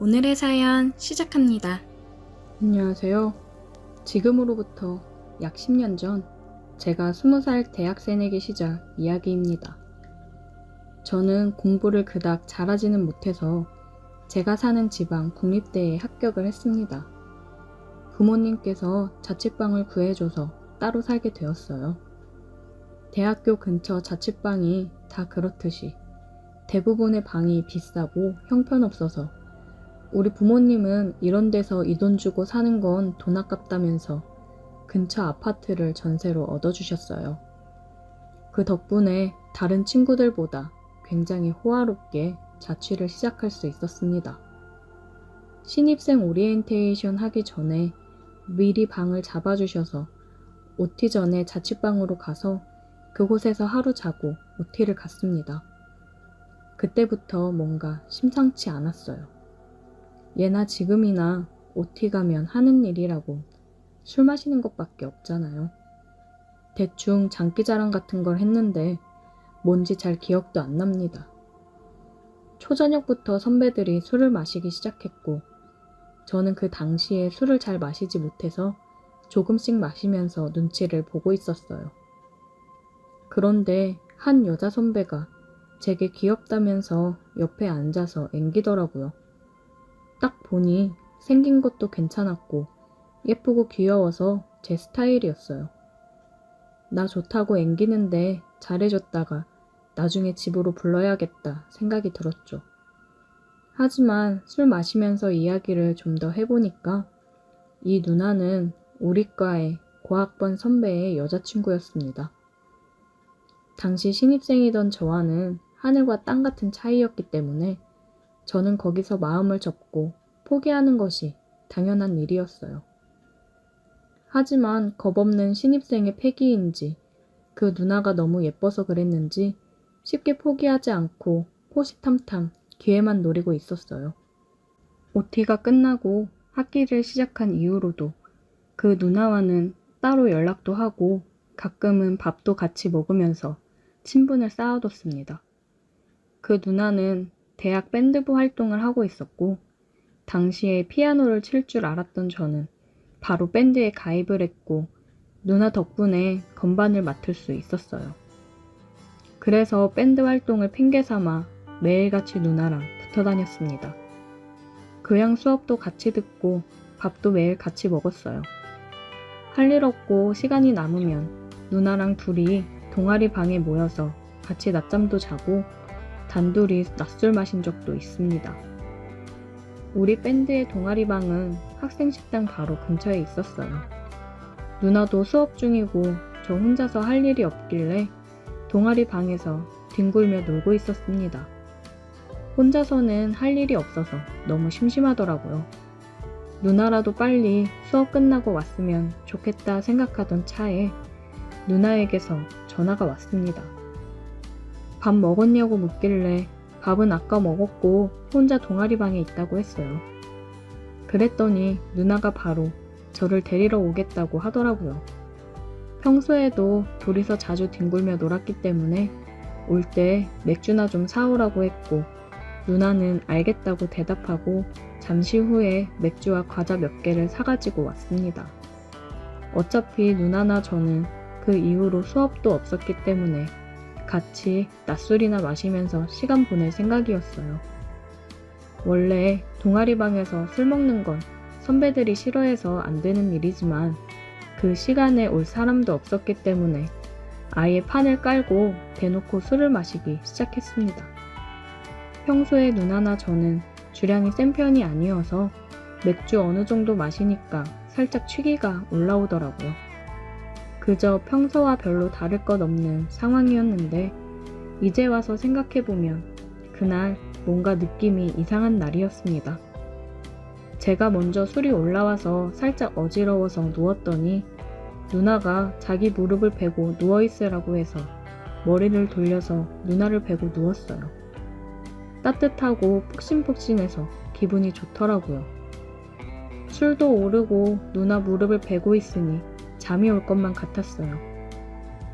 오늘의 사연 시작합니다. 안녕하세요. 지금으로부터 약 10년 전 제가 20살 대학 새내기 시절 이야기입니다. 저는 공부를 그닥 잘하지는 못해서 제가 사는 지방 국립대에 합격을 했습니다. 부모님께서 자취방을 구해줘서 따로 살게 되었어요. 대학교 근처 자취방이 다 그렇듯이 대부분의 방이 비싸고 형편없어서 우리 부모님은 이런 데서 이 돈 주고 사는 건 돈 아깝다면서 근처 아파트를 전세로 얻어주셨어요. 그 덕분에 다른 친구들보다 굉장히 호화롭게 자취를 시작할 수 있었습니다. 신입생 오리엔테이션 하기 전에 미리 방을 잡아주셔서 OT 전에 자취방으로 가서 그곳에서 하루 자고 OT를 갔습니다. 그때부터 뭔가 심상치 않았어요. 예나 지금이나 OT 가면 하는 일이라고 술 마시는 것밖에 없잖아요. 대충 장기자랑 같은 걸 했는데 뭔지 잘 기억도 안 납니다. 초저녁부터 선배들이 술을 마시기 시작했고 저는 그 당시에 술을 잘 마시지 못해서 조금씩 마시면서 눈치를 보고 있었어요. 그런데 한 여자 선배가 제게 귀엽다면서 옆에 앉아서 앵기더라고요. 딱 보니 생긴 것도 괜찮았고 예쁘고 귀여워서 제 스타일이었어요. 나 좋다고 앵기는데 잘해줬다가 나중에 집으로 불러야겠다 생각이 들었죠. 하지만 술 마시면서 이야기를 좀 더 해보니까 이 누나는 우리 과의 고학번 선배의 여자친구였습니다. 당시 신입생이던 저와는 하늘과 땅 같은 차이였기 때문에 저는 거기서 마음을 접고 포기하는 것이 당연한 일이었어요. 하지만 겁없는 신입생의 패기인지 그 누나가 너무 예뻐서 그랬는지 쉽게 포기하지 않고 호시탐탐 기회만 노리고 있었어요. OT가 끝나고 학기를 시작한 이후로도 그 누나와는 따로 연락도 하고 가끔은 밥도 같이 먹으면서 친분을 쌓아뒀습니다. 그 누나는 대학 밴드부 활동을 하고 있었고 당시에 피아노를 칠 줄 알았던 저는 바로 밴드에 가입을 했고 누나 덕분에 건반을 맡을 수 있었어요. 그래서 밴드 활동을 핑계삼아 매일같이 누나랑 붙어 다녔습니다. 교양 수업도 같이 듣고 밥도 매일 같이 먹었어요. 할 일 없고 시간이 남으면 누나랑 둘이 동아리 방에 모여서 같이 낮잠도 자고 단둘이 낮술 마신 적도 있습니다. 우리 밴드의 동아리 방은 학생식당 바로 근처에 있었어요. 누나도 수업 중이고 저 혼자서 할 일이 없길래 동아리 방에서 뒹굴며 놀고 있었습니다. 혼자서는 할 일이 없어서 너무 심심하더라고요. 누나라도 빨리 수업 끝나고 왔으면 좋겠다 생각하던 차에 누나에게서 전화가 왔습니다. 밥 먹었냐고 묻길래 밥은 아까 먹었고 혼자 동아리 방에 있다고 했어요. 그랬더니 누나가 바로 저를 데리러 오겠다고 하더라고요. 평소에도 둘이서 자주 뒹굴며 놀았기 때문에 올 때 맥주나 좀 사오라고 했고 누나는 알겠다고 대답하고 잠시 후에 맥주와 과자 몇 개를 사가지고 왔습니다. 어차피 누나나 저는 그 이후로 수업도 없었기 때문에 같이 낮술이나 마시면서 시간 보낼 생각이었어요. 원래 동아리방에서 술 먹는 건 선배들이 싫어해서 안 되는 일이지만 그 시간에 올 사람도 없었기 때문에 아예 판을 깔고 대놓고 술을 마시기 시작했습니다. 평소에 누나나 저는 주량이 센 편이 아니어서 맥주 어느 정도 마시니까 살짝 취기가 올라오더라고요. 그저 평소와 별로 다를 것 없는 상황이었는데 이제 와서 생각해보면 그날 뭔가 느낌이 이상한 날이었습니다. 제가 먼저 술이 올라와서 살짝 어지러워서 누웠더니 누나가 자기 무릎을 베고 누워있으라고 해서 머리를 돌려서 누나를 베고 누웠어요. 따뜻하고 푹신푹신해서 기분이 좋더라고요. 술도 오르고 누나 무릎을 베고 있으니 잠이 올 것만 같았어요.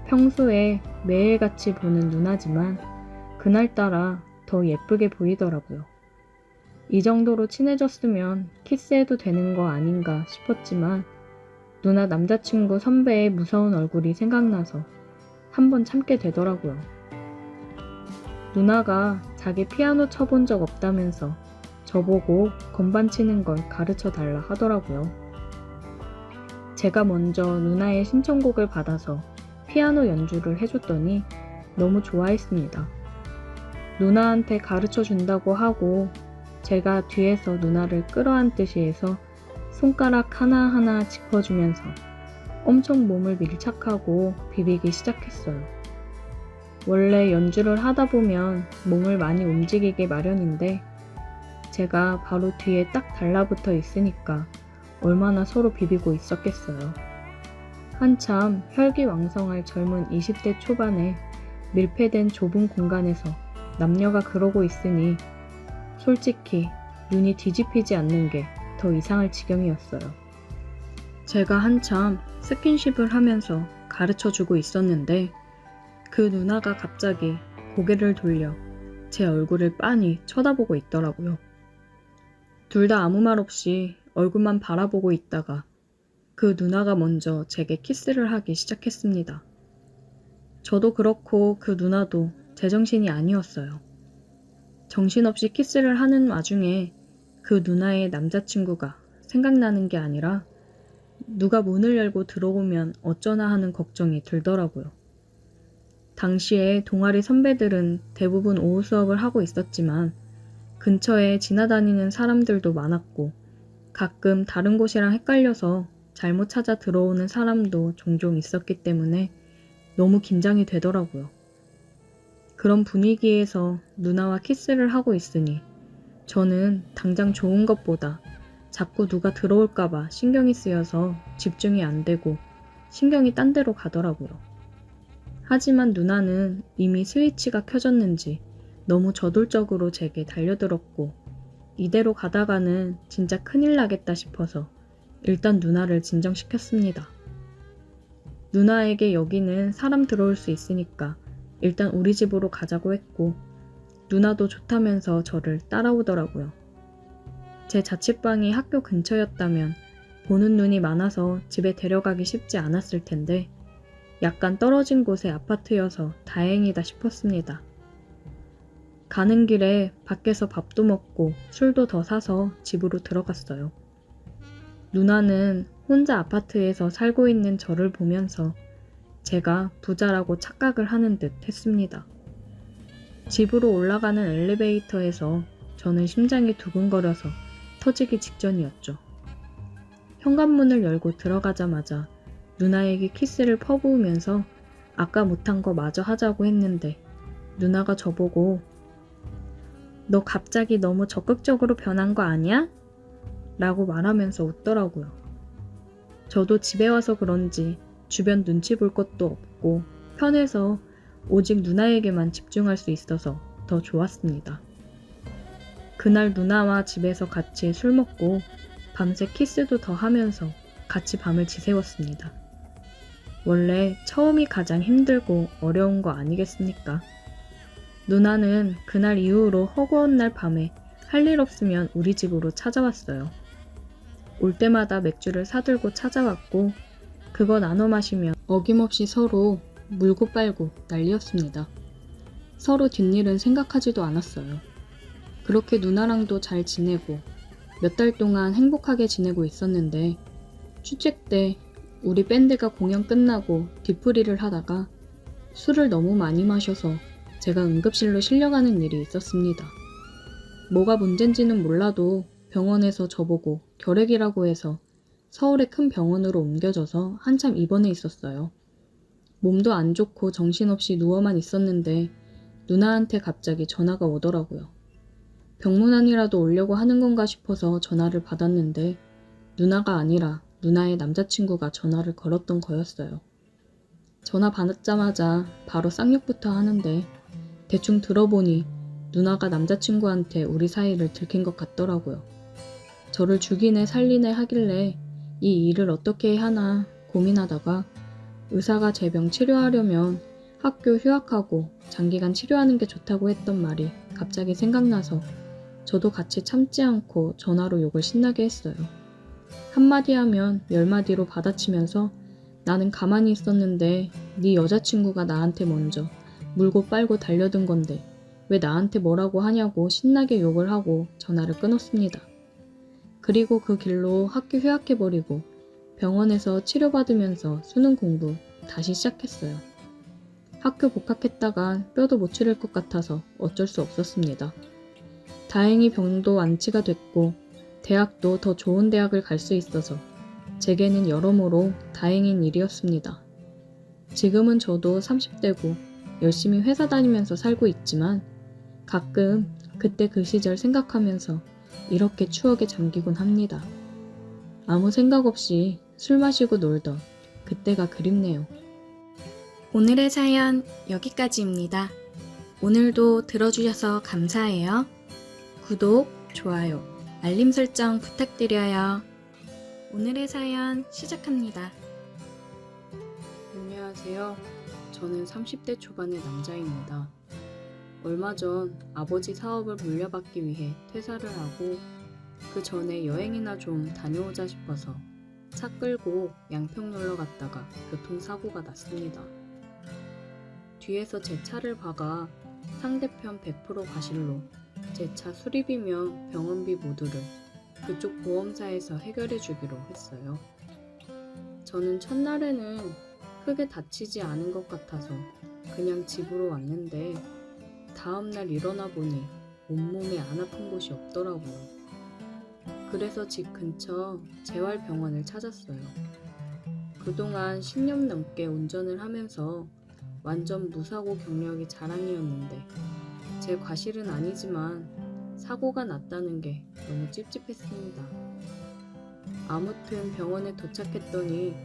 평소에 매일같이 보는 누나지만 그날따라 더 예쁘게 보이더라고요. 이 정도로 친해졌으면 키스해도 되는 거 아닌가 싶었지만 누나 남자친구 선배의 무서운 얼굴이 생각나서 한번 참게 되더라고요. 누나가 자기 피아노 쳐본 적 없다면서 저보고 건반 치는 걸 가르쳐 달라 하더라고요. 제가 먼저 누나의 신청곡을 받아서 피아노 연주를 해줬더니 너무 좋아했습니다. 누나한테 가르쳐 준다고 하고 제가 뒤에서 누나를 끌어안듯이 해서 손가락 하나하나 짚어주면서 엄청 몸을 밀착하고 비비기 시작했어요. 원래 연주를 하다 보면 몸을 많이 움직이게 마련인데 제가 바로 뒤에 딱 달라붙어 있으니까 얼마나 서로 비비고 있었겠어요. 한참 혈기왕성할 젊은 20대 초반에 밀폐된 좁은 공간에서 남녀가 그러고 있으니 솔직히 눈이 뒤집히지 않는 게 더 이상할 지경이었어요. 제가 한참 스킨십을 하면서 가르쳐주고 있었는데 그 누나가 갑자기 고개를 돌려 제 얼굴을 빤히 쳐다보고 있더라고요. 둘 다 아무 말 없이 얼굴만 바라보고 있다가 그 누나가 먼저 제게 키스를 하기 시작했습니다. 저도 그렇고 그 누나도 제정신이 아니었어요. 정신없이 키스를 하는 와중에 그 누나의 남자친구가 생각나는 게 아니라 누가 문을 열고 들어오면 어쩌나 하는 걱정이 들더라고요. 당시에 동아리 선배들은 대부분 오후 수업을 하고 있었지만 근처에 지나다니는 사람들도 많았고 가끔 다른 곳이랑 헷갈려서 잘못 찾아 들어오는 사람도 종종 있었기 때문에 너무 긴장이 되더라고요. 그런 분위기에서 누나와 키스를 하고 있으니 저는 당장 좋은 것보다 자꾸 누가 들어올까봐 신경이 쓰여서 집중이 안 되고 신경이 딴 데로 가더라고요. 하지만 누나는 이미 스위치가 켜졌는지 너무 저돌적으로 제게 달려들었고 이대로 가다가는 진짜 큰일 나겠다 싶어서 일단 누나를 진정시켰습니다. 누나에게 여기는 사람 들어올 수 있으니까 일단 우리 집으로 가자고 했고 누나도 좋다면서 저를 따라오더라고요. 제 자취방이 학교 근처였다면 보는 눈이 많아서 집에 데려가기 쉽지 않았을 텐데 약간 떨어진 곳의 아파트여서 다행이다 싶었습니다. 가는 길에 밖에서 밥도 먹고 술도 더 사서 집으로 들어갔어요. 누나는 혼자 아파트에서 살고 있는 저를 보면서 제가 부자라고 착각을 하는 듯 했습니다. 집으로 올라가는 엘리베이터에서 저는 심장이 두근거려서 터지기 직전이었죠. 현관문을 열고 들어가자마자 누나에게 키스를 퍼부으면서 아까 못한 거 마저 하자고 했는데 누나가 저보고 너 갑자기 너무 적극적으로 변한 거 아니야? 라고 말하면서 웃더라고요. 저도 집에 와서 그런지 주변 눈치 볼 것도 없고 편해서 오직 누나에게만 집중할 수 있어서 더 좋았습니다. 그날 누나와 집에서 같이 술 먹고 밤새 키스도 더 하면서 같이 밤을 지새웠습니다. 원래 처음이 가장 힘들고 어려운 거 아니겠습니까? 누나는 그날 이후로 허구한 날 밤에 할 일 없으면 우리 집으로 찾아왔어요. 올 때마다 맥주를 사들고 찾아왔고 그거 나눠 마시며 어김없이 서로 물고 빨고 난리였습니다. 서로 뒷일은 생각하지도 않았어요. 그렇게 누나랑도 잘 지내고 몇 달 동안 행복하게 지내고 있었는데 축제 때 우리 밴드가 공연 끝나고 뒤풀이를 하다가 술을 너무 많이 마셔서 제가 응급실로 실려가는 일이 있었습니다. 뭐가 문제인지는 몰라도 병원에서 저보고 결핵이라고 해서 서울의 큰 병원으로 옮겨져서 한참 입원해 있었어요. 몸도 안 좋고 정신없이 누워만 있었는데 누나한테 갑자기 전화가 오더라고요. 병문안이라도 오려고 하는 건가 싶어서 전화를 받았는데 누나가 아니라 누나의 남자친구가 전화를 걸었던 거였어요. 전화 받자마자 바로 쌍욕부터 하는데 대충 들어보니 누나가 남자친구한테 우리 사이를 들킨 것 같더라고요. 저를 죽이네 살리네 하길래 이 일을 어떻게 해야 하나 고민하다가 의사가 제 병 치료하려면 학교 휴학하고 장기간 치료하는 게 좋다고 했던 말이 갑자기 생각나서 저도 같이 참지 않고 전화로 욕을 신나게 했어요. 한마디 하면 10마디로 받아치면서 나는 가만히 있었는데 네 여자친구가 나한테 먼저 물고 빨고 달려든 건데 왜 나한테 뭐라고 하냐고 신나게 욕을 하고 전화를 끊었습니다. 그리고 그 길로 학교 휴학해버리고 병원에서 치료받으면서 수능 공부 다시 시작했어요. 학교 복학했다간 뼈도 못 추릴 것 같아서 어쩔 수 없었습니다. 다행히 병도 완치가 됐고 대학도 더 좋은 대학을 갈 수 있어서 제게는 여러모로 다행인 일이었습니다. 지금은 저도 30대고 열심히 회사 다니면서 살고 있지만 가끔 그때 그 시절 생각하면서 이렇게 추억에 잠기곤 합니다. 아무 생각 없이 술 마시고 놀던 그때가 그립네요. 오늘의 사연 여기까지입니다. 오늘도 들어주셔서 감사해요. 구독, 좋아요, 알림 설정 부탁드려요. 오늘의 사연 시작합니다. 안녕하세요. 저는 30대 초반의 남자입니다. 얼마 전 아버지 사업을 물려받기 위해 퇴사를 하고 그 전에 여행이나 좀 다녀오자 싶어서 차 끌고 양평 놀러 갔다가 교통사고가 났습니다. 뒤에서 제 차를 박아 상대편 100% 과실로 제 차 수리비며 병원비 모두를 그쪽 보험사에서 해결해 주기로 했어요. 저는 첫날에는 크게 다치지 않은 것 같아서 그냥 집으로 왔는데 다음날 일어나 보니 온몸에 안 아픈 곳이 없더라고요. 그래서 집 근처 재활병원을 찾았어요. 그동안 10년 넘게 운전을 하면서 완전 무사고 경력이 자랑이었는데 제 과실은 아니지만 사고가 났다는 게 너무 찝찝했습니다. 아무튼 병원에 도착했더니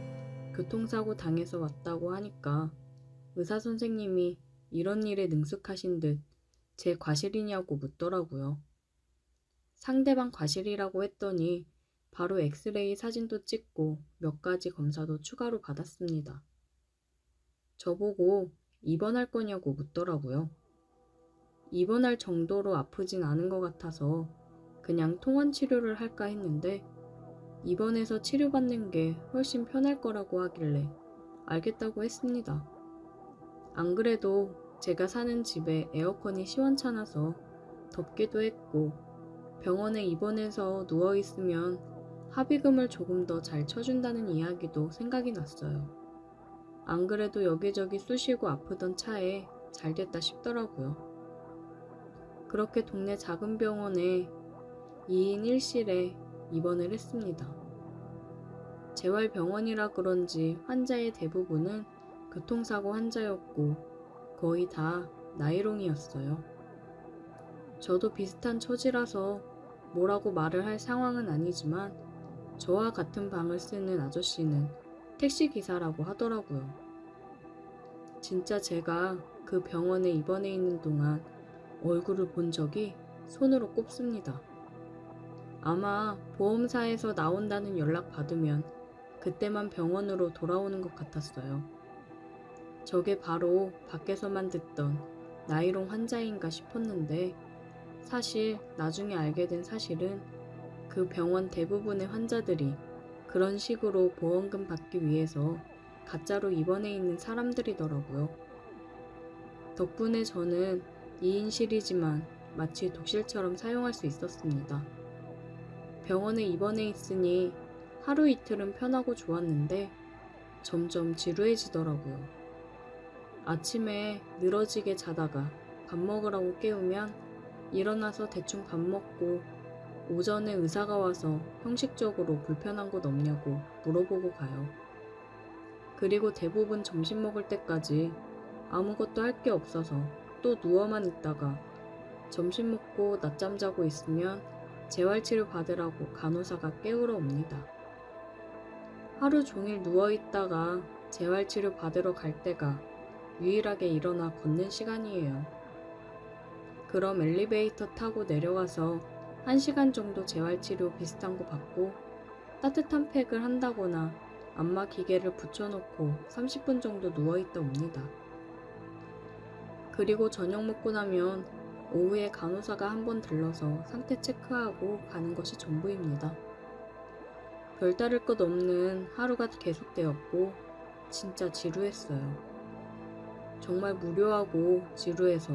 교통사고 당해서 왔다고 하니까 의사 선생님이 이런 일에 능숙하신 듯 제 과실이냐고 묻더라고요. 상대방 과실이라고 했더니 바로 엑스레이 사진도 찍고 몇 가지 검사도 추가로 받았습니다. 저보고 입원할 거냐고 묻더라고요. 입원할 정도로 아프진 않은 것 같아서 그냥 통원 치료를 할까 했는데 입원해서 치료받는 게 훨씬 편할 거라고 하길래 알겠다고 했습니다. 안 그래도 제가 사는 집에 에어컨이 시원찮아서 덥기도 했고 병원에 입원해서 누워있으면 합의금을 조금 더 잘 쳐준다는 이야기도 생각이 났어요. 안 그래도 여기저기 쑤시고 아프던 차에 잘 됐다 싶더라고요. 그렇게 동네 작은 병원에 2인 1실에 입원을 했습니다. 재활병원이라 그런지 환자의 대부분은 교통사고 환자였고 거의 다 나이롱이었어요. 저도 비슷한 처지라서 뭐라고 말을 할 상황은 아니지만 저와 같은 방을 쓰는 아저씨는 택시기사라고 하더라고요. 진짜 제가 그 병원에 입원해 있는 동안 얼굴을 본 적이 손으로 꼽습니다. 아마 보험사에서 나온다는 연락 받으면 그때만 병원으로 돌아오는 것 같았어요. 저게 바로 밖에서만 듣던 나이롱 환자인가 싶었는데 사실 나중에 알게 된 사실은 그 병원 대부분의 환자들이 그런 식으로 보험금 받기 위해서 가짜로 입원해 있는 사람들이더라고요. 덕분에 저는 2인실이지만 마치 독실처럼 사용할 수 있었습니다. 병원에 입원해 있으니 하루 이틀은 편하고 좋았는데 점점 지루해지더라고요. 아침에 늘어지게 자다가 밥 먹으라고 깨우면 일어나서 대충 밥 먹고 오전에 의사가 와서 형식적으로 불편한 곳 없냐고 물어보고 가요. 그리고 대부분 점심 먹을 때까지 아무것도 할 게 없어서 또 누워만 있다가 점심 먹고 낮잠 자고 있으면 재활치료 받으라고 간호사가 깨우러 옵니다. 하루 종일 누워있다가 재활치료 받으러 갈 때가 유일하게 일어나 걷는 시간이에요. 그럼 엘리베이터 타고 내려가서 1시간 정도 재활치료 비슷한 거 받고 따뜻한 팩을 한다거나 안마 기계를 붙여놓고 30분 정도 누워있다 옵니다. 그리고 저녁 먹고 나면 오후에 간호사가 한 번 들러서 상태 체크하고 가는 것이 전부입니다. 별다를 것 없는 하루가 계속되었고 진짜 지루했어요. 정말 무료하고 지루해서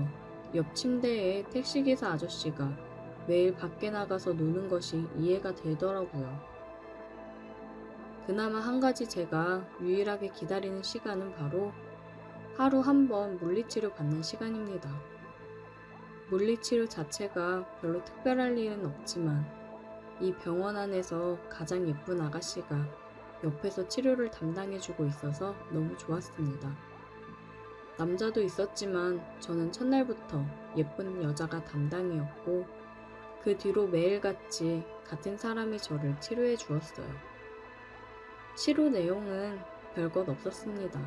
옆 침대에 택시기사 아저씨가 매일 밖에 나가서 노는 것이 이해가 되더라고요. 그나마 한 가지 제가 유일하게 기다리는 시간은 바로 하루 한 번 물리치료 받는 시간입니다. 물리치료 자체가 별로 특별할 일은 없지만 이 병원 안에서 가장 예쁜 아가씨가 옆에서 치료를 담당해주고 있어서 너무 좋았습니다. 남자도 있었지만 저는 첫날부터 예쁜 여자가 담당이었고 그 뒤로 매일같이 같은 사람이 저를 치료해 주었어요. 치료 내용은 별것 없었습니다.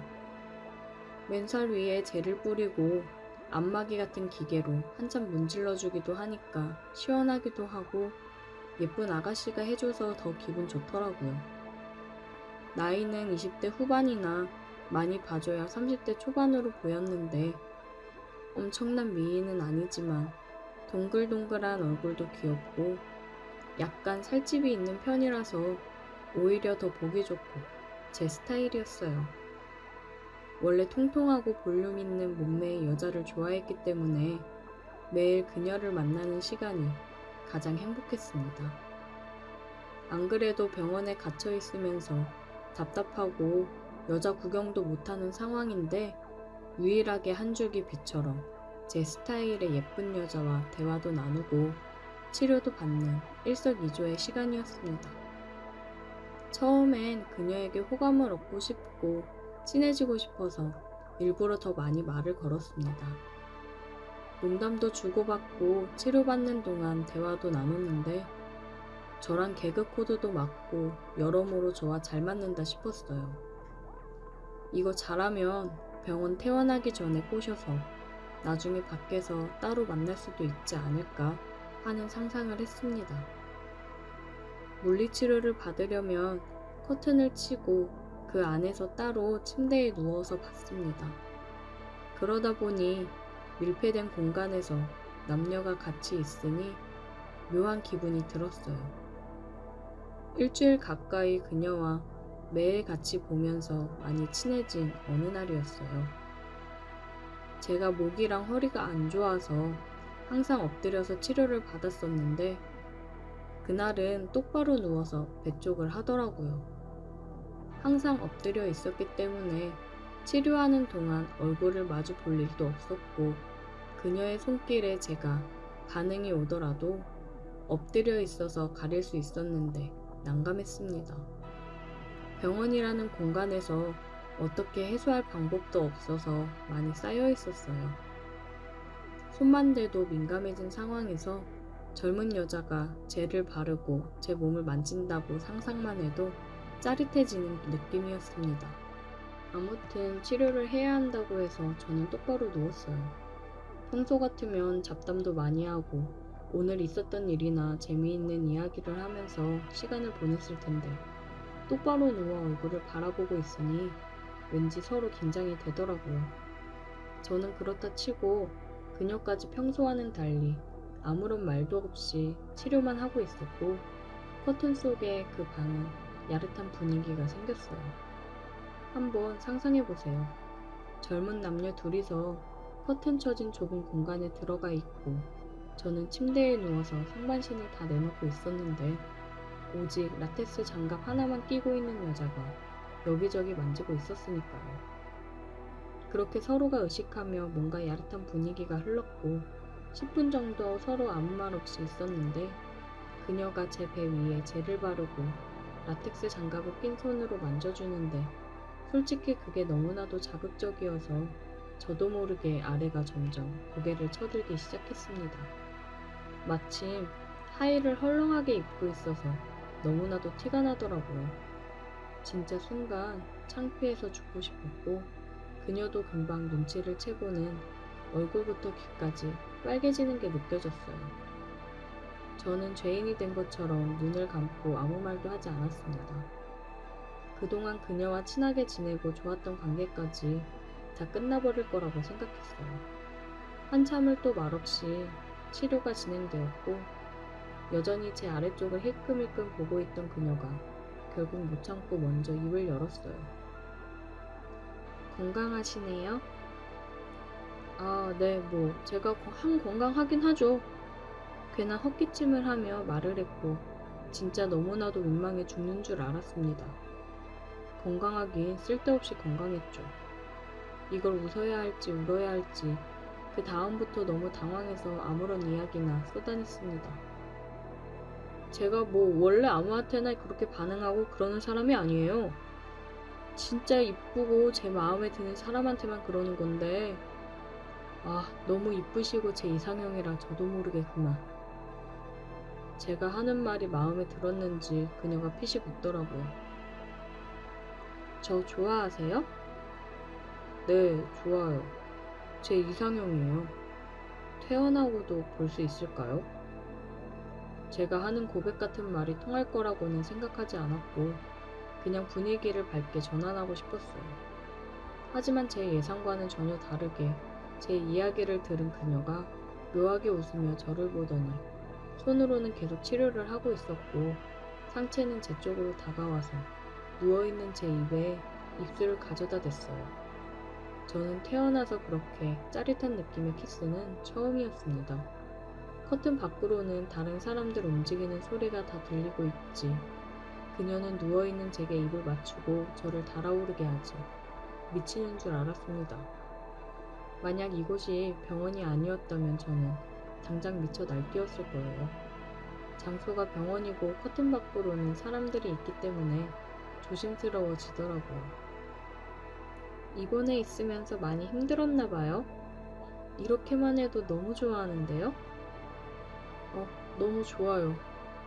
맨살 위에 젤을 뿌리고 안마기 같은 기계로 한참 문질러 주기도 하니까 시원하기도 하고 예쁜 아가씨가 해줘서 더 기분 좋더라고요. 나이는 20대 후반이나 많이 봐줘야 30대 초반으로 보였는데 엄청난 미인은 아니지만 동글동글한 얼굴도 귀엽고 약간 살집이 있는 편이라서 오히려 더 보기 좋고 제 스타일이었어요. 원래 통통하고 볼륨 있는 몸매의 여자를 좋아했기 때문에 매일 그녀를 만나는 시간이 가장 행복했습니다. 안 그래도 병원에 갇혀 있으면서 답답하고 여자 구경도 못하는 상황인데 유일하게 한 줄기 빛처럼 제 스타일의 예쁜 여자와 대화도 나누고 치료도 받는 일석이조의 시간이었습니다. 처음엔 그녀에게 호감을 얻고 싶고 친해지고 싶어서 일부러 더 많이 말을 걸었습니다. 농담도 주고받고 치료받는 동안 대화도 나눴는데 저랑 개그 코드도 맞고 여러모로 저와 잘 맞는다 싶었어요. 이거 잘하면 병원 퇴원하기 전에 꼬셔서 나중에 밖에서 따로 만날 수도 있지 않을까 하는 상상을 했습니다. 물리치료를 받으려면 커튼을 치고 그 안에서 따로 침대에 누워서 받습니다. 그러다 보니 밀폐된 공간에서 남녀가 같이 있으니 묘한 기분이 들었어요. 일주일 가까이 그녀와 매일 같이 보면서 많이 친해진 어느 날이었어요. 제가 목이랑 허리가 안 좋아서 항상 엎드려서 치료를 받았었는데 그날은 똑바로 누워서 배 쪽을 하더라고요. 항상 엎드려 있었기 때문에 치료하는 동안 얼굴을 마주 볼 일도 없었고 그녀의 손길에 제가 반응이 오더라도 엎드려 있어서 가릴 수 있었는데 난감했습니다. 병원이라는 공간에서 어떻게 해소할 방법도 없어서 많이 쌓여 있었어요. 손만 대도 민감해진 상황에서 젊은 여자가 젤을 바르고 제 몸을 만진다고 상상만 해도 짜릿해지는 느낌이었습니다. 아무튼 치료를 해야 한다고 해서 저는 똑바로 누웠어요. 평소 같으면 잡담도 많이 하고 오늘 있었던 일이나 재미있는 이야기를 하면서 시간을 보냈을 텐데 똑바로 누워 얼굴을 바라보고 있으니 왠지 서로 긴장이 되더라고요. 저는 그렇다 치고 그녀까지 평소와는 달리 아무런 말도 없이 치료만 하고 있었고 커튼 속의 그 방은 야릇한 분위기가 생겼어요. 한번 상상해보세요. 젊은 남녀 둘이서 커튼 쳐진 좁은 공간에 들어가 있고 저는 침대에 누워서 상반신을 다 내놓고 있었는데 오직 라텍스 장갑 하나만 끼고 있는 여자가 여기저기 만지고 있었으니까요. 그렇게 서로가 의식하며 뭔가 야릇한 분위기가 흘렀고 10분 정도 서로 아무 말 없이 있었는데 그녀가 제 배 위에 젤을 바르고 라텍스 장갑을 낀 손으로 만져주는데 솔직히 그게 너무나도 자극적이어서 저도 모르게 아래가 점점 고개를 쳐들기 시작했습니다. 마침 하의를 헐렁하게 입고 있어서 너무나도 티가 나더라고요. 진짜 순간 창피해서 죽고 싶었고 그녀도 금방 눈치를 채고는 얼굴부터 귀까지 빨개지는 게 느껴졌어요. 저는 죄인이 된 것처럼 눈을 감고 아무 말도 하지 않았습니다. 그동안 그녀와 친하게 지내고 좋았던 관계까지 다 끝나버릴 거라고 생각했어요. 한참을 또 말없이 치료가 진행되었고 여전히 제 아래쪽을 힐끔힐끔 보고 있던 그녀가 결국 못 참고 먼저 입을 열었어요. 건강하시네요? 아, 네, 제가 건강하긴 하죠. 괜한 헛기침을 하며 말을 했고 진짜 너무나도 민망해 죽는 줄 알았습니다. 건강하긴 쓸데없이 건강했죠. 이걸 웃어야 할지 울어야 할지 그 다음부터 너무 당황해서 아무런 이야기나 쏟아냈습니다. 제가 원래 아무한테나 그렇게 반응하고 그러는 사람이 아니에요. 진짜 이쁘고 제 마음에 드는 사람한테만 그러는 건데 너무 이쁘시고 제 이상형이라 저도 모르게 그만. 제가 하는 말이 마음에 들었는지 그녀가 피식 웃더라고요. 저 좋아하세요? 네, 좋아요. 제 이상형이에요. 태어나고도 볼 수 있을까요? 제가 하는 고백 같은 말이 통할 거라고는 생각하지 않았고 그냥 분위기를 밝게 전환하고 싶었어요. 하지만 제 예상과는 전혀 다르게 제 이야기를 들은 그녀가 묘하게 웃으며 저를 보더니 손으로는 계속 치료를 하고 있었고 상체는 제 쪽으로 다가와서 누워있는 제 입에 입술을 가져다 댔어요. 저는 태어나서 그렇게 짜릿한 느낌의 키스는 처음이었습니다. 커튼 밖으로는 다른 사람들 움직이는 소리가 다 들리고 있지. 그녀는 누워있는 제게 입을 맞추고 저를 달아오르게 하지. 미치는 줄 알았습니다. 만약 이곳이 병원이 아니었다면 저는 당장 미쳐 날뛰었을 거예요. 장소가 병원이고 커튼 밖으로는 사람들이 있기 때문에 조심스러워지더라고요. 입원해 있으면서 많이 힘들었나 봐요? 이렇게만 해도 너무 좋아하는데요? 너무 좋아요.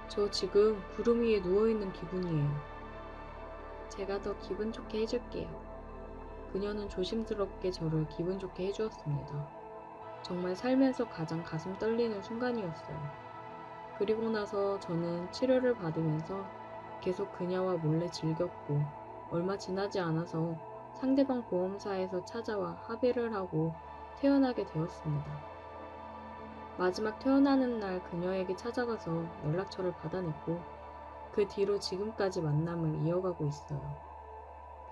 저 지금 구름 위에 누워있는 기분이에요. 제가 더 기분 좋게 해줄게요. 그녀는 조심스럽게 저를 기분 좋게 해주었습니다. 정말 살면서 가장 가슴 떨리는 순간이었어요. 그리고 나서 저는 치료를 받으면서 계속 그녀와 몰래 즐겼고 얼마 지나지 않아서 상대방 보험사에서 찾아와 합의를 하고 퇴원하게 되었습니다. 마지막 퇴원하는 날 그녀에게 찾아가서 연락처를 받아냈고 그 뒤로 지금까지 만남을 이어가고 있어요.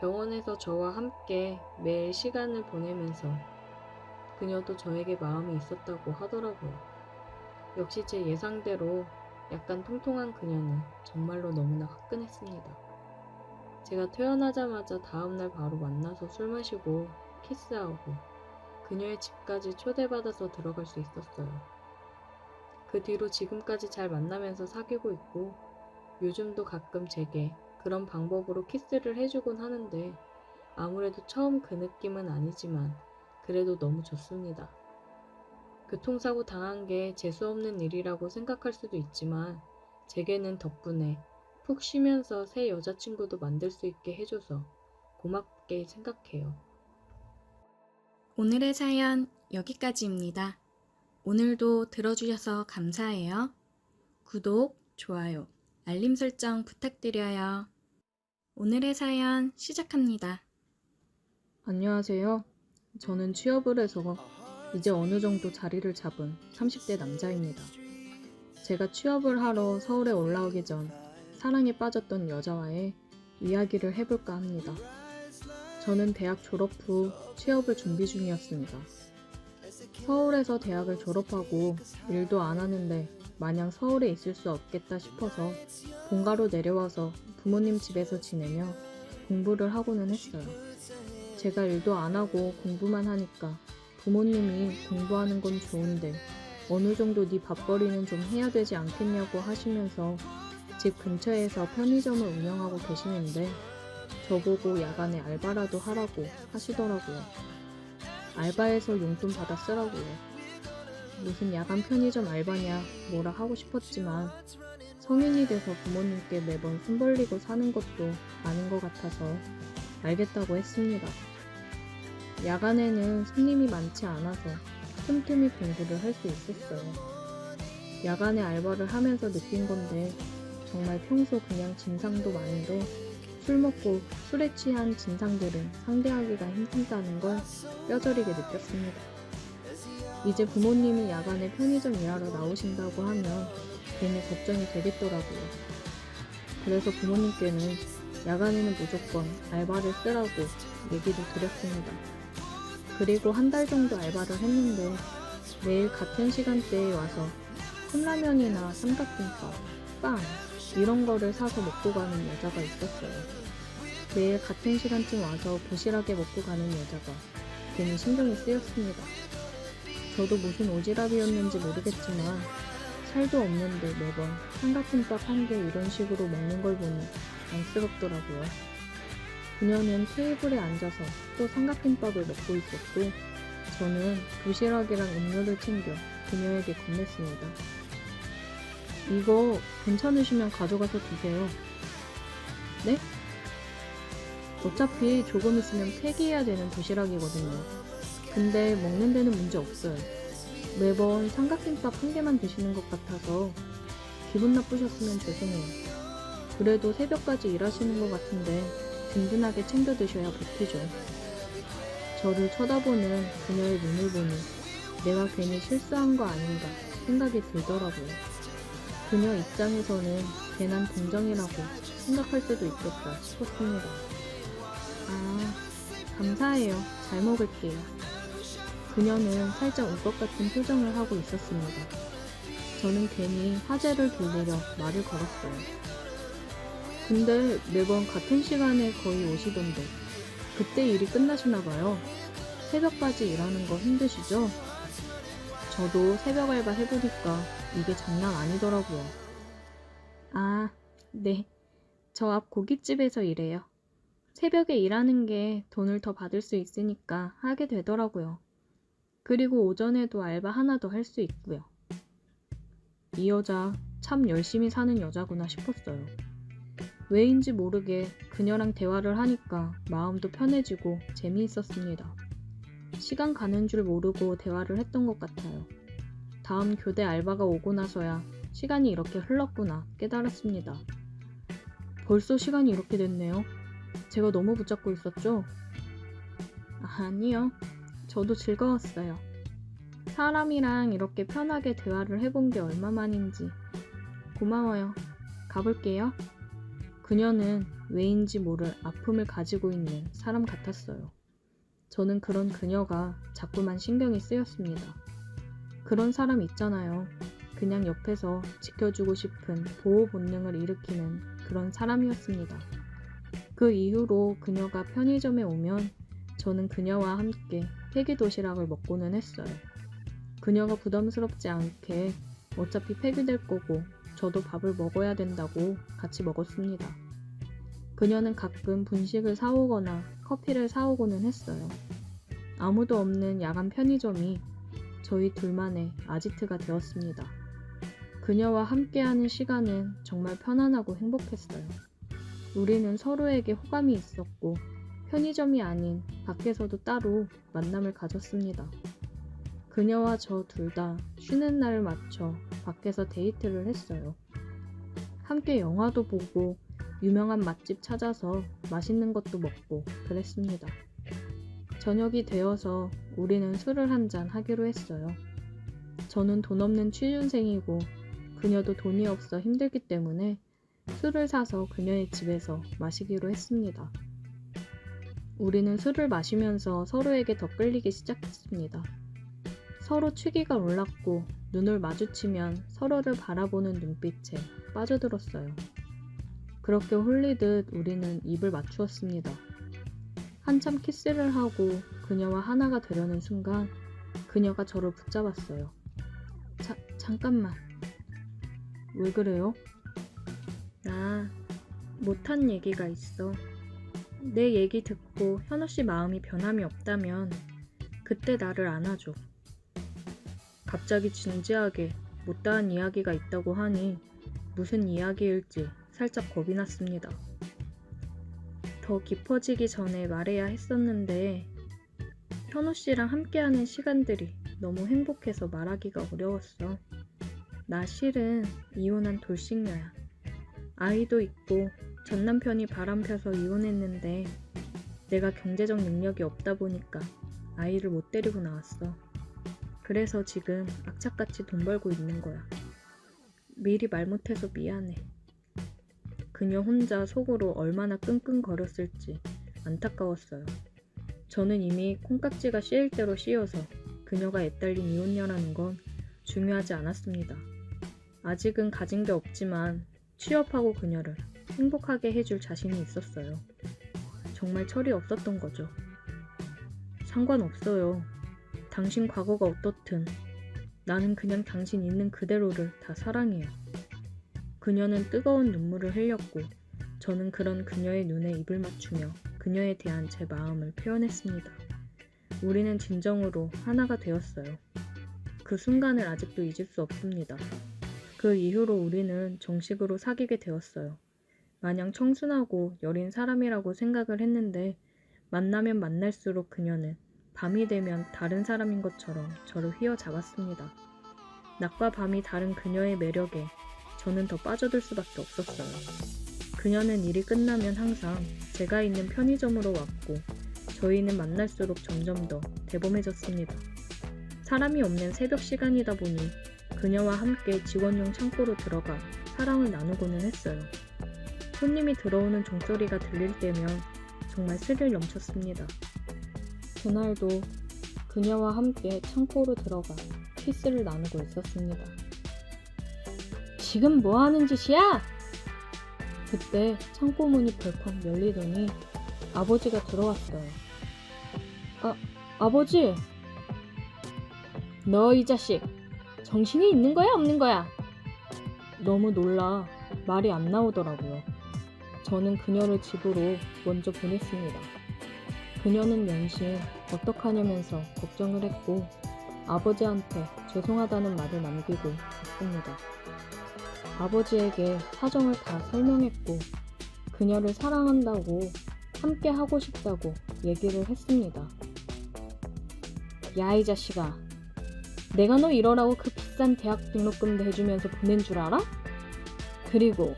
병원에서 저와 함께 매일 시간을 보내면서 그녀도 저에게 마음이 있었다고 하더라고요. 역시 제 예상대로 약간 통통한 그녀는 정말로 너무나 화끈했습니다. 제가 퇴원하자마자 다음날 바로 만나서 술 마시고 키스하고 그녀의 집까지 초대받아서 들어갈 수 있었어요. 그 뒤로 지금까지 잘 만나면서 사귀고 있고 요즘도 가끔 제게 그런 방법으로 키스를 해주곤 하는데 아무래도 처음 그 느낌은 아니지만 그래도 너무 좋습니다. 교통사고 당한 게 재수없는 일이라고 생각할 수도 있지만 제게는 덕분에 푹 쉬면서 새 여자친구도 만들 수 있게 해줘서 고맙게 생각해요. 오늘의 사연 여기까지입니다. 오늘도 들어주셔서 감사해요. 구독, 좋아요, 알림 설정 부탁드려요. 오늘의 사연 시작합니다. 안녕하세요. 저는 취업을 해서 이제 어느 정도 자리를 잡은 30대 남자입니다. 제가 취업을 하러 서울에 올라오기 전 사랑에 빠졌던 여자와의 이야기를 해볼까 합니다. 저는 대학 졸업 후 취업을 준비 중이었습니다. 서울에서 대학을 졸업하고 일도 안 하는데 마냥 서울에 있을 수 없겠다 싶어서 본가로 내려와서 부모님 집에서 지내며 공부를 하고는 했어요. 제가 일도 안 하고 공부만 하니까 부모님이 공부하는 건 좋은데 어느 정도 네 밥벌이는 좀 해야 되지 않겠냐고 하시면서 집 근처에서 편의점을 운영하고 계시는데 저보고 야간에 알바라도 하라고 하시더라고요. 알바해서 용돈 받아 쓰라고요. 무슨 야간 편의점 알바냐 뭐라 하고 싶었지만 성인이 돼서 부모님께 매번 손 벌리고 사는 것도 아닌 것 같아서 알겠다고 했습니다. 야간에는 손님이 많지 않아서 틈틈이 공부를 할 수 있었어요. 야간에 알바를 하면서 느낀 건데 정말 평소 그냥 진상도 많은데 술 먹고 술에 취한 진상들은 상대하기가 힘들다는 걸 뼈저리게 느꼈습니다. 이제 부모님이 야간에 편의점 일하러 나오신다고 하면 괜히 걱정이 되겠더라고요. 그래서 부모님께는 야간에는 무조건 알바를 쓰라고 얘기도 드렸습니다. 그리고 한 달 정도 알바를 했는데 매일 같은 시간대에 와서 컵라면이나 삼각김밥, 빵 이런 거를 사서 먹고 가는 여자가 있었어요. 매일 같은 시간쯤 와서 도시락에 먹고 가는 여자가 괜히 신경이 쓰였습니다. 저도 무슨 오지랖이었는지 모르겠지만 살도 없는데 매번 삼각김밥 한 개 이런 식으로 먹는 걸 보니 안쓰럽더라고요. 그녀는 테이블에 앉아서 또 삼각김밥을 먹고 있었고 저는 도시락이랑 음료를 챙겨 그녀에게 건넸습니다. 이거 괜찮으시면 가져가서 드세요. 네? 어차피 조금 있으면 폐기해야 되는 도시락이거든요. 근데 먹는 데는 문제 없어요. 매번 삼각김밥 한 개만 드시는 것 같아서 기분 나쁘셨으면 죄송해요. 그래도 새벽까지 일하시는 것 같은데 든든하게 챙겨 드셔야 버티죠. 저를 쳐다보는 그녀의 눈을 보니 내가 괜히 실수한 거 아닌가 생각이 들더라고요. 그녀 입장에서는 괜한 동정이라고 생각할 수도 있겠다 싶었습니다. 아, 감사해요. 잘 먹을게요. 그녀는 살짝 울 것 같은 표정을 하고 있었습니다. 저는 괜히 화제를 돌리려 말을 걸었어요. 근데 매번 같은 시간에 거의 오시던데 그때 일이 끝나시나 봐요. 새벽까지 일하는 거 힘드시죠? 저도 새벽 알바 해보니까 이게 장난 아니더라고요. 아, 네. 저 앞 고깃집에서 일해요. 새벽에 일하는 게 돈을 더 받을 수 있으니까 하게 되더라고요. 그리고 오전에도 알바 하나 더 할 수 있고요. 이 여자 참 열심히 사는 여자구나 싶었어요. 왜인지 모르게 그녀랑 대화를 하니까 마음도 편해지고 재미있었습니다. 시간 가는 줄 모르고 대화를 했던 것 같아요. 다음 교대 알바가 오고 나서야 시간이 이렇게 흘렀구나 깨달았습니다. 벌써 시간이 이렇게 됐네요. 제가 너무 붙잡고 있었죠? 아니요. 저도 즐거웠어요. 사람이랑 이렇게 편하게 대화를 해본 게 얼마만인지. 고마워요. 가볼게요. 그녀는 왜인지 모를 아픔을 가지고 있는 사람 같았어요. 저는 그런 그녀가 자꾸만 신경이 쓰였습니다. 그런 사람 있잖아요. 그냥 옆에서 지켜주고 싶은 보호 본능을 일으키는 그런 사람이었습니다. 그 이후로 그녀가 편의점에 오면 저는 그녀와 함께 폐기 도시락을 먹고는 했어요. 그녀가 부담스럽지 않게 어차피 폐기될 거고 저도 밥을 먹어야 된다고 같이 먹었습니다. 그녀는 가끔 분식을 사오거나 커피를 사오고는 했어요. 아무도 없는 야간 편의점이 저희 둘만의 아지트가 되었습니다. 그녀와 함께하는 시간은 정말 편안하고 행복했어요. 우리는 서로에게 호감이 있었고 편의점이 아닌 밖에서도 따로 만남을 가졌습니다. 그녀와 저 둘 다 쉬는 날을 맞춰 밖에서 데이트를 했어요. 함께 영화도 보고 유명한 맛집 찾아서 맛있는 것도 먹고 그랬습니다. 저녁이 되어서 우리는 술을 한잔 하기로 했어요. 저는 돈 없는 취준생이고 그녀도 돈이 없어 힘들기 때문에 술을 사서 그녀의 집에서 마시기로 했습니다. 우리는 술을 마시면서 서로에게 더 끌리기 시작했습니다. 서로 취기가 올랐고 눈을 마주치면 서로를 바라보는 눈빛에 빠져들었어요. 그렇게 홀리듯 우리는 입을 맞추었습니다. 한참 키스를 하고 그녀와 하나가 되려는 순간 그녀가 저를 붙잡았어요. 잠깐만. 왜 그래요? 나 못한 얘기가 있어. 내 얘기 듣고 현우 씨 마음이 변함이 없다면 그때 나를 안아줘. 갑자기 진지하게 못다한 이야기가 있다고 하니 무슨 이야기일지 살짝 겁이 났습니다. 더 깊어지기 전에 말해야 했었는데 현우 씨랑 함께하는 시간들이 너무 행복해서 말하기가 어려웠어. 나 실은 이혼한 돌싱녀야. 아이도 있고 전 남편이 바람펴서 이혼했는데 내가 경제적 능력이 없다 보니까 아이를 못 데리고 나왔어. 그래서 지금 악착같이 돈 벌고 있는 거야. 미리 말 못해서 미안해. 그녀 혼자 속으로 얼마나 끙끙거렸을지 안타까웠어요. 저는 이미 콩깍지가 씌일 대로 씌여서 그녀가 애딸린 이혼녀라는 건 중요하지 않았습니다. 아직은 가진 게 없지만 취업하고 그녀를 행복하게 해줄 자신이 있었어요. 정말 철이 없었던 거죠. 상관없어요. 당신 과거가 어떻든 나는 그냥 당신 있는 그대로를 다 사랑해요. 그녀는 뜨거운 눈물을 흘렸고 저는 그런 그녀의 눈에 입을 맞추며 그녀에 대한 제 마음을 표현했습니다. 우리는 진정으로 하나가 되었어요. 그 순간을 아직도 잊을 수 없습니다. 그 이후로 우리는 정식으로 사귀게 되었어요. 마냥 청순하고 여린 사람이라고 생각을 했는데 만나면 만날수록 그녀는 밤이 되면 다른 사람인 것처럼 저를 휘어잡았습니다. 낮과 밤이 다른 그녀의 매력에 저는 더 빠져들 수밖에 없었어요. 그녀는 일이 끝나면 항상 제가 있는 편의점으로 왔고 저희는 만날수록 점점 더 대범해졌습니다. 사람이 없는 새벽 시간이다 보니 그녀와 함께 직원용 창고로 들어가 사랑을 나누고는 했어요. 손님이 들어오는 종소리가 들릴 때면 정말 스릴 넘쳤습니다. 그날도 그녀와 함께 창고로 들어가 키스를 나누고 있었습니다. 지금 뭐 하는 짓이야? 그때 창고 문이 벌컥 열리더니 아버지가 들어왔어요. 아버지! 너 이 자식! 정신이 있는 거야 없는 거야? 너무 놀라 말이 안 나오더라고요. 저는 그녀를 집으로 먼저 보냈습니다. 그녀는 연신 어떡하냐면서 걱정을 했고 아버지한테 죄송하다는 말을 남기고 갔습니다. 아버지에게 사정을 다 설명했고 그녀를 사랑한다고 함께 하고 싶다고 얘기를 했습니다. 야, 이 자식아. 내가 너 이러라고 그 비싼 대학 등록금도 해주면서 보낸 줄 알아? 그리고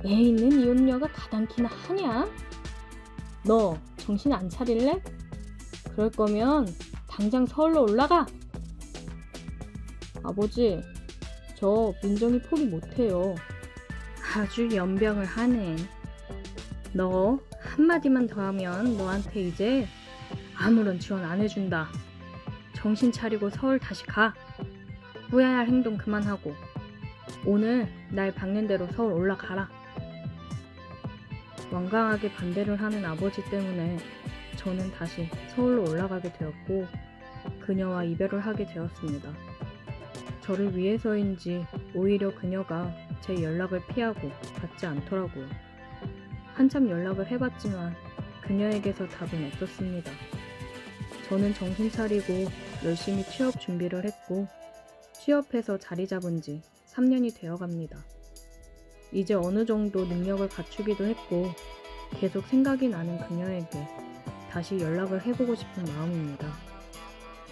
애 있는 이혼녀가 가당키나 하냐? 너 정신 안 차릴래? 그럴 거면 당장 서울로 올라가! 아버지, 저 민정이 포기 못해요. 아주 연병을 하네. 너 한마디만 더 하면 너한테 이제 아무런 지원 안 해준다. 정신 차리고 서울 다시 가. 후회할 행동 그만하고 오늘 날 박는 대로 서울 올라가라. 완강하게 반대를 하는 아버지 때문에 저는 다시 서울로 올라가게 되었고 그녀와 이별을 하게 되었습니다. 저를 위해서인지 오히려 그녀가 제 연락을 피하고 받지 않더라고요. 한참 연락을 해봤지만 그녀에게서 답은 없었습니다. 저는 정신 차리고 열심히 취업 준비를 했고 취업해서 자리 잡은 지 3년이 되어갑니다. 이제 어느 정도 능력을 갖추기도 했고 계속 생각이 나는 그녀에게 다시 연락을 해보고 싶은 마음입니다.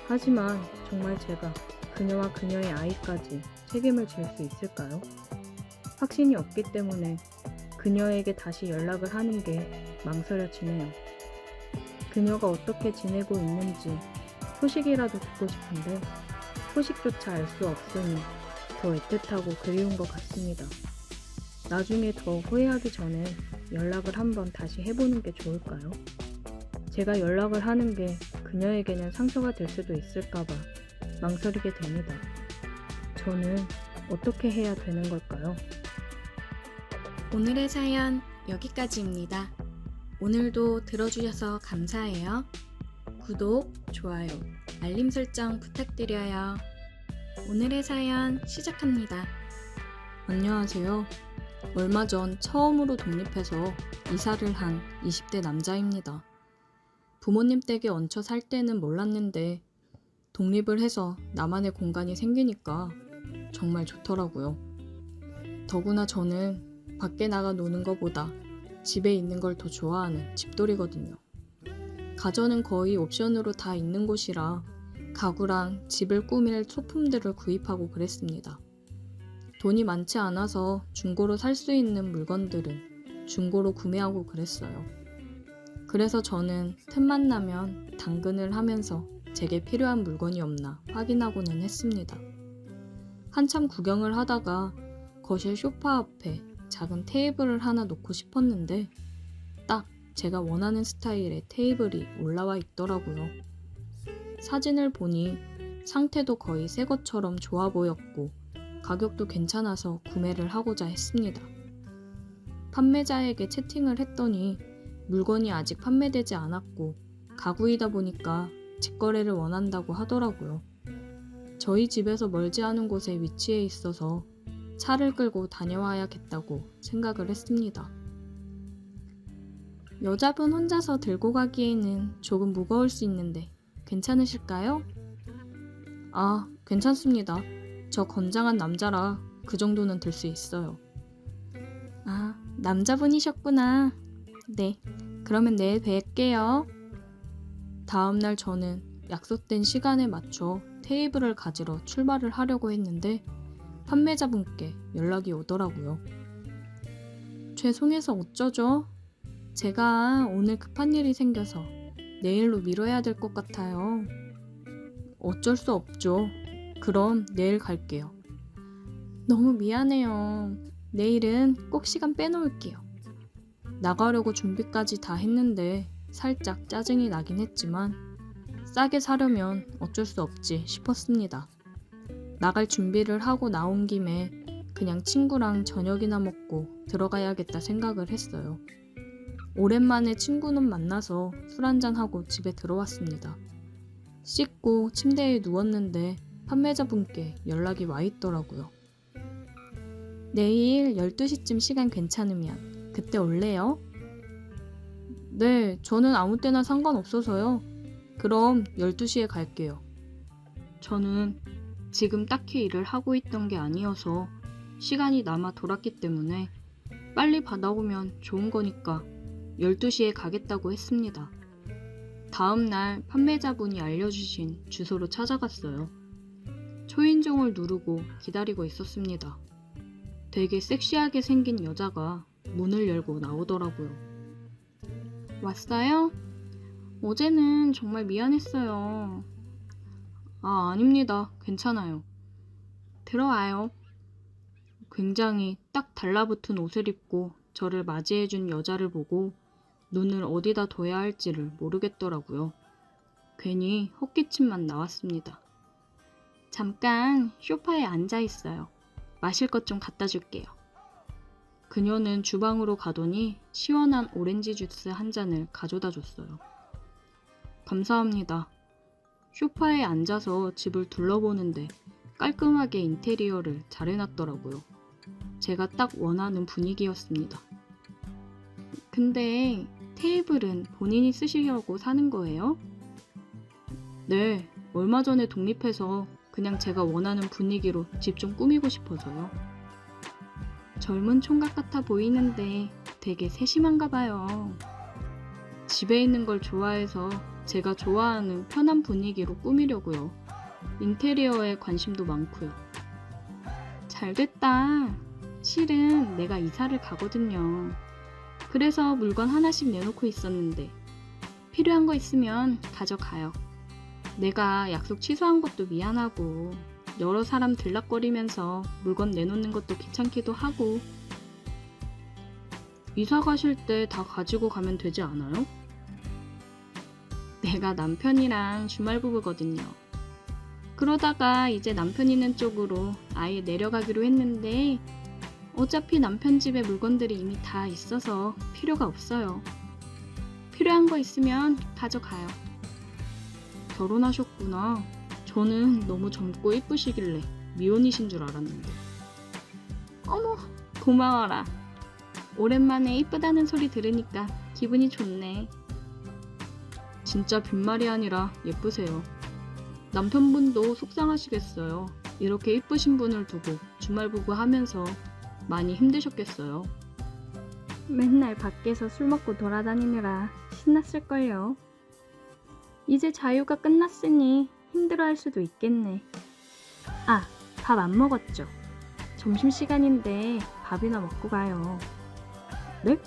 하지만 정말 제가 그녀와 그녀의 아이까지 책임을 질 수 있을까요? 확신이 없기 때문에 그녀에게 다시 연락을 하는 게 망설여지네요. 그녀가 어떻게 지내고 있는지 소식이라도 듣고 싶은데 소식조차 알 수 없으니 더 애틋하고 그리운 것 같습니다. 나중에 더 후회하기 전에 연락을 한번 다시 해보는 게 좋을까요? 제가 연락을 하는 게 그녀에게는 상처가 될 수도 있을까봐 망설이게 됩니다. 저는 어떻게 해야 되는 걸까요? 오늘의 사연 여기까지입니다. 오늘도 들어주셔서 감사해요. 구독, 좋아요, 알림 설정 부탁드려요. 오늘의 사연 시작합니다. 안녕하세요. 얼마 전 처음으로 독립해서 이사를 한 20대 남자입니다. 부모님 댁에 얹혀 살 때는 몰랐는데 독립을 해서 나만의 공간이 생기니까 정말 좋더라고요. 더구나 저는 밖에 나가 노는 것보다 집에 있는 걸 더 좋아하는 집돌이거든요. 가전은 거의 옵션으로 다 있는 곳이라 가구랑 집을 꾸밀 소품들을 구입하고 그랬습니다. 돈이 많지 않아서 중고로 살 수 있는 물건들은 중고로 구매하고 그랬어요. 그래서 저는 틈만 나면 당근을 하면서 제게 필요한 물건이 없나 확인하고는 했습니다. 한참 구경을 하다가 거실 소파 앞에 작은 테이블을 하나 놓고 싶었는데 딱 제가 원하는 스타일의 테이블이 올라와 있더라고요. 사진을 보니 상태도 거의 새 것처럼 좋아 보였고 가격도 괜찮아서 구매를 하고자 했습니다. 판매자에게 채팅을 했더니 물건이 아직 판매되지 않았고 가구이다 보니까 직거래를 원한다고 하더라고요. 저희 집에서 멀지 않은 곳에 위치해 있어서 차를 끌고 다녀와야겠다고 생각을 했습니다. 여자분 혼자서 들고 가기에는 조금 무거울 수 있는데 괜찮으실까요? 아, 괜찮습니다. 저 건장한 남자라 그 정도는 들 수 있어요. 아, 남자분이셨구나. 네, 그러면 내일 뵐게요. 다음날 저는 약속된 시간에 맞춰 테이블을 가지러 출발을 하려고 했는데 판매자분께 연락이 오더라고요. 죄송해서 어쩌죠? 제가 오늘 급한 일이 생겨서 내일로 미뤄야 될 것 같아요. 어쩔 수 없죠. 그럼 내일 갈게요. 너무 미안해요. 내일은 꼭 시간 빼놓을게요. 나가려고 준비까지 다 했는데 살짝 짜증이 나긴 했지만 싸게 사려면 어쩔 수 없지 싶었습니다. 나갈 준비를 하고 나온 김에 그냥 친구랑 저녁이나 먹고 들어가야겠다 생각을 했어요. 오랜만에 친구는 만나서 술 한잔하고 집에 들어왔습니다. 씻고 침대에 누웠는데 판매자분께 연락이 와 있더라고요. 내일 12시쯤 시간 괜찮으면 그때 올래요? 네, 저는 아무 때나 상관없어서요. 그럼 12시에 갈게요. 저는 지금 딱히 일을 하고 있던 게 아니어서 시간이 남아 돌았기 때문에 빨리 받아오면 좋은 거니까 12시에 가겠다고 했습니다. 다음날 판매자분이 알려주신 주소로 찾아갔어요. 초인종을 누르고 기다리고 있었습니다. 되게 섹시하게 생긴 여자가 문을 열고 나오더라고요. 왔어요? 어제는 정말 미안했어요. 아, 아닙니다. 괜찮아요. 들어와요. 굉장히 딱 달라붙은 옷을 입고 저를 맞이해준 여자를 보고 눈을 어디다 둬야 할지를 모르겠더라고요. 괜히 헛기침만 나왔습니다. 잠깐 소파에 앉아 있어요. 마실 것 좀 갖다 줄게요. 그녀는 주방으로 가더니 시원한 오렌지 주스 한 잔을 가져다 줬어요. 감사합니다. 소파에 앉아서 집을 둘러보는데 깔끔하게 인테리어를 잘 해놨더라고요. 제가 딱 원하는 분위기였습니다. 근데 테이블은 본인이 쓰시려고 사는 거예요? 네, 얼마 전에 독립해서 그냥 제가 원하는 분위기로 집 좀 꾸미고 싶어서요. 젊은 총각 같아 보이는데 되게 세심한가 봐요. 집에 있는 걸 좋아해서 제가 좋아하는 편한 분위기로 꾸미려고요. 인테리어에 관심도 많고요. 잘됐다. 실은 내가 이사를 가거든요. 그래서 물건 하나씩 내놓고 있었는데 필요한 거 있으면 가져가요. 내가 약속 취소한 것도 미안하고 여러 사람 들락거리면서 물건 내놓는 것도 귀찮기도 하고. 이사 가실 때 다 가지고 가면 되지 않아요? 내가 남편이랑 주말 부부거든요. 그러다가 이제 남편 있는 쪽으로 아예 내려가기로 했는데 어차피 남편 집에 물건들이 이미 다 있어서 필요가 없어요. 필요한 거 있으면 가져가요. 결혼하셨구나. 저는 너무 젊고 이쁘시길래 미혼이신 줄 알았는데. 어머, 고마워라. 오랜만에 이쁘다는 소리 들으니까 기분이 좋네. 진짜 빈말이 아니라 예쁘세요. 남편분도 속상하시겠어요. 이렇게 이쁘신 분을 두고 주말부부 하면서 많이 힘드셨겠어요. 맨날 밖에서 술 먹고 돌아다니느라 신났을걸요. 이제 자유가 끝났으니 힘들어할 수도 있겠네. 아, 밥 안 먹었죠? 점심시간인데 밥이나 먹고 가요. 네?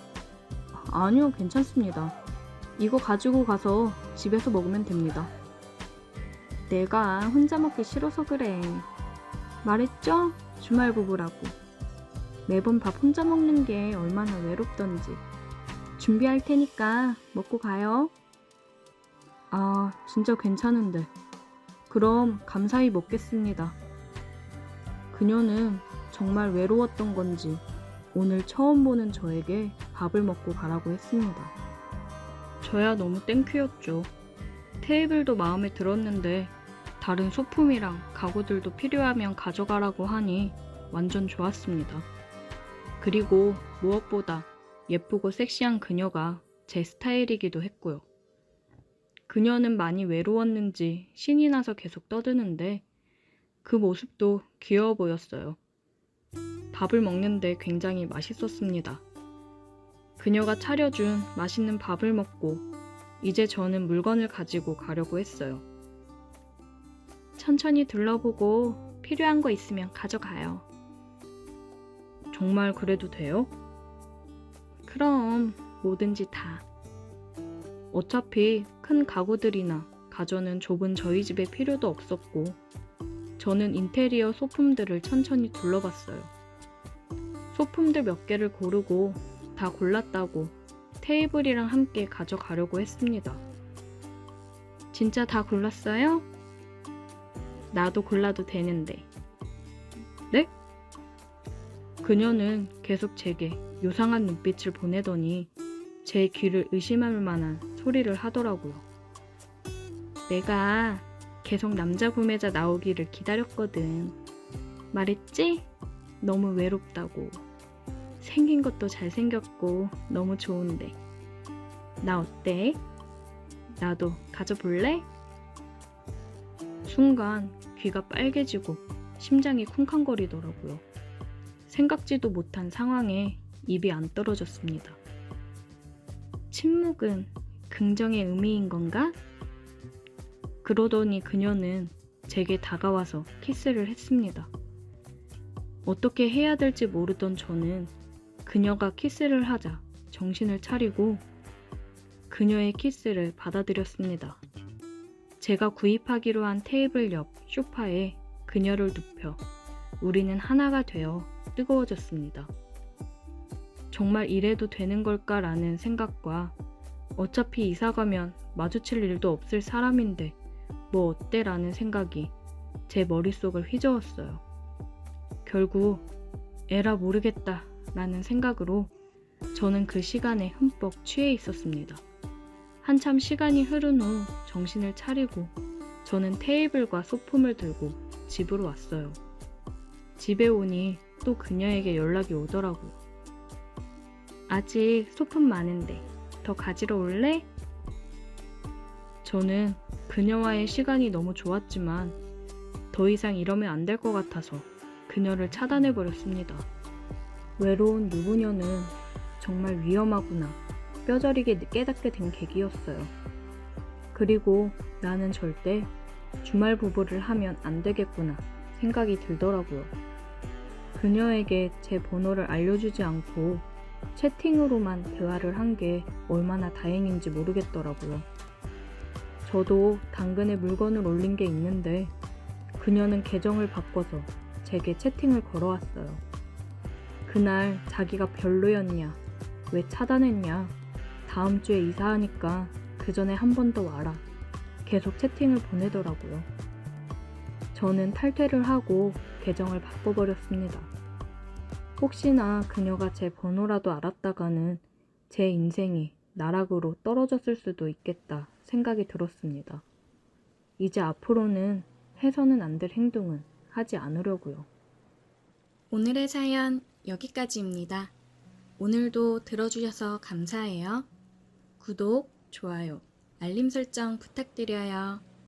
아니요, 괜찮습니다. 이거 가지고 가서 집에서 먹으면 됩니다. 내가 혼자 먹기 싫어서 그래. 말했죠? 주말 부부라고. 매번 밥 혼자 먹는 게 얼마나 외롭던지. 준비할 테니까 먹고 가요. 아, 진짜 괜찮은데. 그럼 감사히 먹겠습니다. 그녀는 정말 외로웠던 건지 오늘 처음 보는 저에게 밥을 먹고 가라고 했습니다. 저야 너무 땡큐였죠. 테이블도 마음에 들었는데 다른 소품이랑 가구들도 필요하면 가져가라고 하니 완전 좋았습니다. 그리고 무엇보다 예쁘고 섹시한 그녀가 제 스타일이기도 했고요. 그녀는 많이 외로웠는지 신이 나서 계속 떠드는데 그 모습도 귀여워 보였어요. 밥을 먹는데 굉장히 맛있었습니다. 그녀가 차려준 맛있는 밥을 먹고 이제 저는 물건을 가지고 가려고 했어요. 천천히 둘러보고 필요한 거 있으면 가져가요. 정말 그래도 돼요? 그럼 뭐든지 다. 어차피 큰 가구들이나 가전은 좁은 저희 집에 필요도 없었고 저는 인테리어 소품들을 천천히 둘러봤어요. 소품들 몇 개를 고르고 다 골랐다고 테이블이랑 함께 가져가려고 했습니다. 진짜 다 골랐어요? 나도 골라도 되는데. 네? 그녀는 계속 제게 요상한 눈빛을 보내더니 제 귀를 의심할 만한 소리를 하더라고요. 내가 계속 남자 구매자 나오기를 기다렸거든. 말했지? 너무 외롭다고. 생긴 것도 잘생겼고 너무 좋은데. 나 어때? 나도 가져볼래? 순간 귀가 빨개지고 심장이 쿵쾅거리더라고요. 생각지도 못한 상황에 입이 안 떨어졌습니다. 침묵은 긍정의 의미인 건가? 그러더니 그녀는 제게 다가와서 키스를 했습니다. 어떻게 해야 될지 모르던 저는 그녀가 키스를 하자 정신을 차리고 그녀의 키스를 받아들였습니다. 제가 구입하기로 한 테이블 옆 소파에 그녀를 눕혀 우리는 하나가 되어 뜨거워졌습니다. 정말 이래도 되는 걸까라는 생각과 어차피 이사가면 마주칠 일도 없을 사람인데 뭐 어때라는 생각이 제 머릿속을 휘저었어요. 결국 에라 모르겠다 라는 생각으로 저는 그 시간에 흠뻑 취해 있었습니다. 한참 시간이 흐른 후 정신을 차리고 저는 테이블과 소품을 들고 집으로 왔어요. 집에 오니 또 그녀에게 연락이 오더라고요. 아직 소품 많은데 더 가지러 올래? 저는 그녀와의 시간이 너무 좋았지만 더 이상 이러면 안 될 것 같아서 그녀를 차단해버렸습니다. 외로운 유부녀는 정말 위험하구나 뼈저리게 깨닫게 된 계기였어요. 그리고 나는 절대 주말 부부를 하면 안 되겠구나 생각이 들더라고요. 그녀에게 제 번호를 알려주지 않고 채팅으로만 대화를 한 게 얼마나 다행인지 모르겠더라고요. 저도 당근에 물건을 올린 게 있는데 그녀는 계정을 바꿔서 제게 채팅을 걸어왔어요. 그날 자기가 별로였냐, 왜 차단했냐, 다음 주에 이사하니까 그 전에 한 번 더 와라. 계속 채팅을 보내더라고요. 저는 탈퇴를 하고 계정을 바꿔버렸습니다. 혹시나 그녀가 제 번호라도 알았다가는 제 인생이 나락으로 떨어졌을 수도 있겠다 생각이 들었습니다. 이제 앞으로는 해서는 안 될 행동은 하지 않으려고요. 오늘의 사연 여기까지입니다. 오늘도 들어주셔서 감사해요. 구독, 좋아요, 알림 설정 부탁드려요.